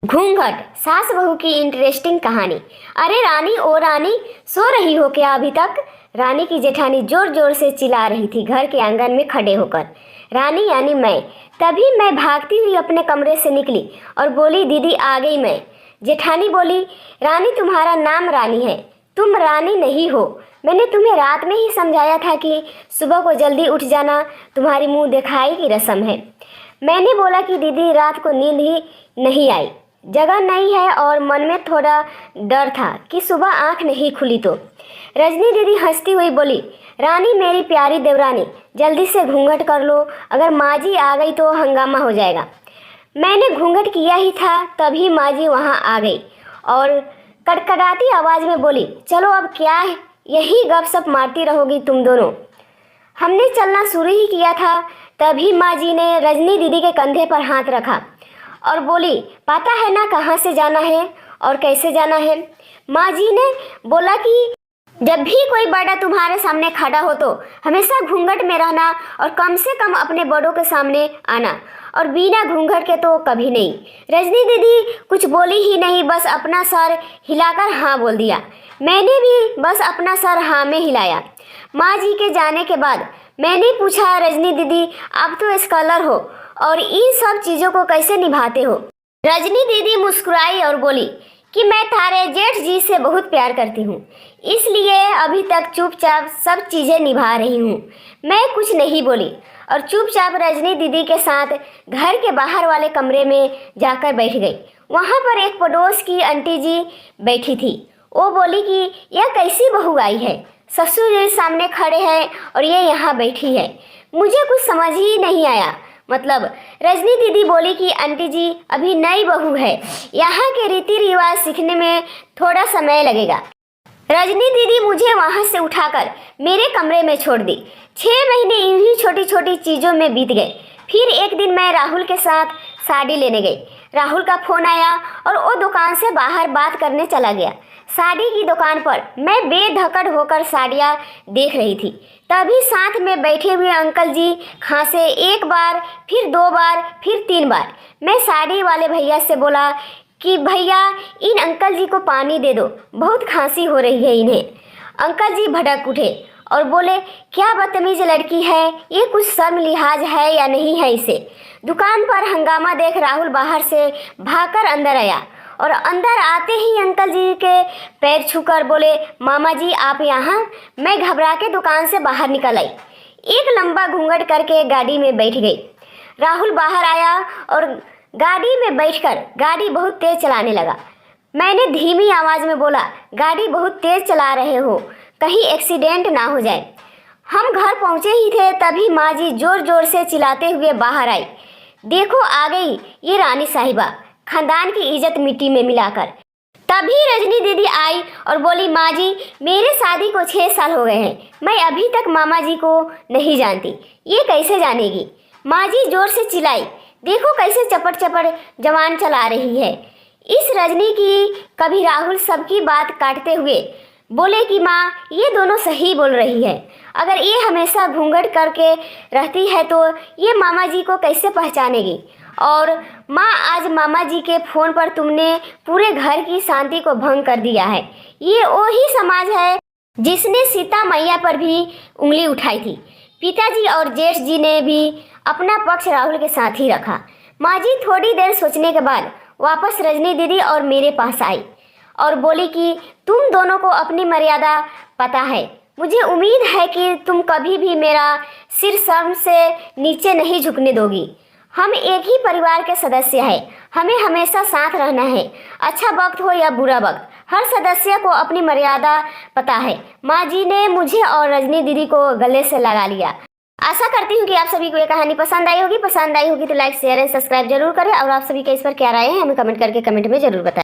घूंघट सास बहू की इंटरेस्टिंग कहानी। अरे रानी, ओ रानी, सो रही हो क्या अभी तक? रानी की जेठानी जोर जोर से चिल्ला रही थी घर के आंगन में खड़े होकर। रानी यानी मैं। तभी मैं भागती हुई अपने कमरे से निकली और बोली, दीदी आ गई मैं। जेठानी बोली, रानी तुम्हारा नाम रानी है, तुम रानी नहीं हो। मैंने तुम्हें रात में ही समझाया था कि सुबह को जल्दी उठ जाना, तुम्हारी मुंह दिखाई की रस्म है। मैंने बोला कि दीदी रात को नींद ही नहीं आई, जगह नहीं है और मन में थोड़ा डर था कि सुबह आंख नहीं खुली तो। रजनी दीदी हंसती हुई बोली, रानी मेरी प्यारी देवरानी, जल्दी से घूंघट कर लो, अगर माँ जी आ गई तो हंगामा हो जाएगा। मैंने घूंघट किया ही था तभी माँ जी वहाँ आ गई और कड़कड़ाती आवाज़ में बोली, चलो अब क्या है, यही गपशप मारती रहोगी तुम दोनों। हमने चलना शुरू ही किया था तभी माँ जी ने रजनी दीदी के कंधे पर हाथ रखा और बोली, पता है ना कहाँ से जाना है और कैसे जाना है? माँ जी ने बोला कि जब भी कोई बड़ा तुम्हारे सामने खड़ा हो तो हमेशा घूंघट में रहना और कम से कम अपने बड़ों के सामने आना, और बिना घूंघट के तो कभी नहीं। रजनी दीदी कुछ बोली ही नहीं, बस अपना सर हिलाकर हाँ बोल दिया। मैंने भी बस अपना सर हाँ में हिलाया। माँ जी के जाने के बाद मैंने पूछा, रजनी दीदी आप तो स्कॉलर हो और इन सब चीज़ों को कैसे निभाते हो? रजनी दीदी मुस्कुराई और बोली कि मैं थारे जेठ जी से बहुत प्यार करती हूँ, इसलिए अभी तक चुपचाप सब चीज़ें निभा रही हूँ। मैं कुछ नहीं बोली और चुपचाप रजनी दीदी के साथ घर के बाहर वाले कमरे में जाकर बैठ गई। वहाँ पर एक पड़ोस की आंटी जी बैठी थी। वो बोली कि यह कैसी बहू आई है, ससुर जी सामने खड़े हैं और ये यहाँ बैठी है। मुझे कुछ समझ ही नहीं आया। मतलब रजनी दीदी बोली कि आंटी जी अभी नई बहू है, यहाँ के रीति रिवाज सीखने में थोड़ा समय लगेगा। रजनी दीदी मुझे वहाँ से उठाकर मेरे कमरे में छोड़ दी। 6 महीने यूं ही छोटी छोटी चीज़ों में बीत गए। फिर एक दिन मैं राहुल के साथ साड़ी लेने गई। राहुल का फ़ोन आया और वो दुकान से बाहर बात करने चला गया। साड़ी की दुकान पर मैं बेधड़क होकर साड़ियाँ देख रही थी। तभी साथ में बैठे हुए अंकल जी खांसे, 1 बार, फिर 2 बार, फिर 3 बार। मैं साड़ी वाले भैया से बोला कि भैया इन अंकल जी को पानी दे दो, बहुत खांसी हो रही है इन्हें। अंकल जी भड़क उठे और बोले, क्या बदतमीज लड़की है, ये कुछ शर्म लिहाज है या नहीं है इसे? दुकान पर हंगामा देख राहुल बाहर से भागकर अंदर आया और अंदर आते ही अंकल जी के पैर छूकर बोले, मामा जी आप यहाँ? मैं घबरा के दुकान से बाहर निकल आई, एक लंबा घूंघट करके गाड़ी में बैठ गई। राहुल बाहर आया और गाड़ी में बैठकर गाड़ी बहुत तेज चलाने लगा। मैंने धीमी आवाज़ में बोला, गाड़ी बहुत तेज चला रहे हो, कहीं एक्सीडेंट ना हो जाए। हम घर पहुँचे ही थे तभी माँ जी जोर जोर से चिल्लाते हुए बाहर आई, देखो आ गई ये रानी साहिबा, खानदान की इज्जत मिट्टी में मिलाकर। तभी रजनी दीदी आई और बोली, माँ जी मेरे शादी को 6 साल हो गए हैं, मैं अभी तक मामा जी को नहीं जानती, ये कैसे जानेगी? माँ जी जोर से चिल्लाई, देखो कैसे चपड़ चपड़ जवान चला रही है। इस रजनी की कभी राहुल सबकी बात काटते हुए बोले कि माँ ये दोनों सही बोल रही है, अगर ये हमेशा घूंघट करके रहती है तो ये मामा जी को कैसे पहचानेगी? और माँ आज मामा जी के फ़ोन पर तुमने पूरे घर की शांति को भंग कर दिया है। ये वही समाज है जिसने सीता मैया पर भी उंगली उठाई थी। पिताजी और जेठ जी ने भी अपना पक्ष राहुल के साथ ही रखा। माँ जी थोड़ी देर सोचने के बाद वापस रजनी दीदी और मेरे पास आई और बोली कि तुम दोनों को अपनी मर्यादा पता है, मुझे उम्मीद है कि तुम कभी भी मेरा सिर शर्म से नीचे नहीं झुकने दोगी। हम एक ही परिवार के सदस्य हैं, हमें हमेशा साथ रहना है, अच्छा वक्त हो या बुरा वक्त, हर सदस्य को अपनी मर्यादा पता है। माँ जी ने मुझे और रजनी दीदी को गले से लगा लिया। आशा करती हूँ कि आप सभी को ये कहानी पसंद आई होगी। पसंद आई होगी तो लाइक शेयर एंड सब्सक्राइब जरूर करें और आप सभी के इस पर क्या राय है हमें कमेंट करके कमेंट में जरूर बताएं।